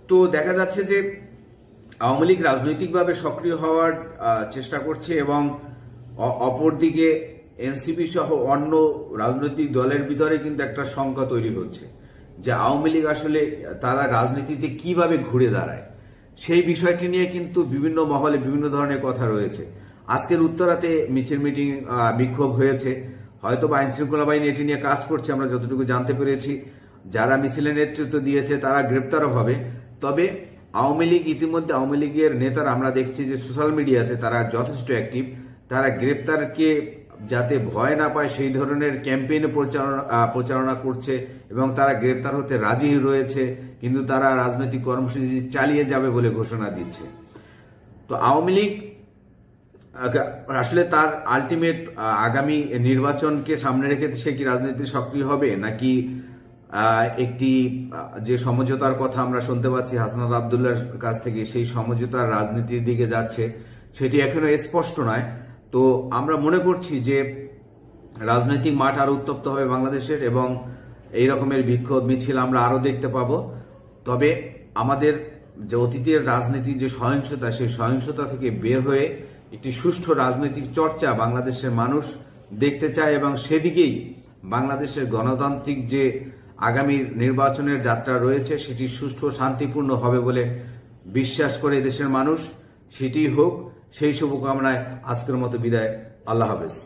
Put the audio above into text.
তো দেখা যাচ্ছে যে আওয়ামী লীগ রাজনৈতিকভাবে সক্রিয় হওয়ার চেষ্টা করছে এবং অপরদিকে এনসিপি সহ অন্য রাজনৈতিক দলের ভিতরে কিন্তু একটা শঙ্কা তৈরি হচ্ছে যে আওয়ামী লীগ আসলে তারা রাজনীতিতে কিভাবে ঘুরে দাঁড়ায়, সেই বিষয়টি নিয়ে কিন্তু বিভিন্ন মহলে বিভিন্ন ধরনের কথা রয়েছে। আজকের উত্তরাতে মিছিল মিটিং বিক্ষোভ হয়েছে, হয়তো বা আইন শৃঙ্খলা বাহিনী এটি নিয়ে কাজ করছে, আমরা যতটুকু জানতে পেরেছি। যারা মিছিলের নেতৃত্ব দিয়েছে তারা গ্রেপ্তারও হবে। তবে আওয়ামী লীগ ইতিমধ্যে আওয়ামী লীগের নেতারা আমরা দেখছি যে সোশ্যাল মিডিয়াতে তারা যথেষ্ট অ্যাক্টিভ। তারা গ্রেপ্তারকে যাতে ভয় না পায় সেই ধরনের ক্যাম্পেইনে প্রচারণা করছে এবং তারা গ্রেপ্তার হতে রাজি রয়েছে, কিন্তু তারা রাজনৈতিক কর্মসূচি চালিয়ে যাবে বলে ঘোষণা দিচ্ছে। তো আওয়ামী লীগ আসলে তার আলটিমেট আগামী নির্বাচনকে সামনে রেখে সে কি রাজনীতিতে সক্রিয় হবে, নাকি একটি যে সমঝোতার কথা আমরা শুনতে পাচ্ছি হাসনাত আবদুল্লাহর কাছ থেকে, সেই সমঝোতার রাজনীতির দিকে যাচ্ছে, সেটি এখনো স্পষ্ট নয়। তো আমরা মনে করছি যে রাজনৈতিক মাঠ আরো উত্তপ্ত হবে বাংলাদেশের এবং এই রকমের বিক্ষোভ মিছিল আমরা আরো দেখতে পাবো। তবে আমাদের যে অতীতের রাজনীতির যে সহিংসতা, সেই সহিংসতা থেকে বের হয়ে একটি সুষ্ঠু রাজনৈতিক চর্চা বাংলাদেশের মানুষ দেখতে চায় এবং সেদিকেই বাংলাদেশের গণতান্ত্রিক যে আগামী নির্বাচনের যাত্রা রয়েছে সেটি সুষ্ঠু শান্তিপূর্ণ হবে বলে বিশ্বাস করে দেশের মানুষ। সেটি হোক, সেই শুভকামনায় আজকের মতো বিদায়। আল্লাহ হাফেজ।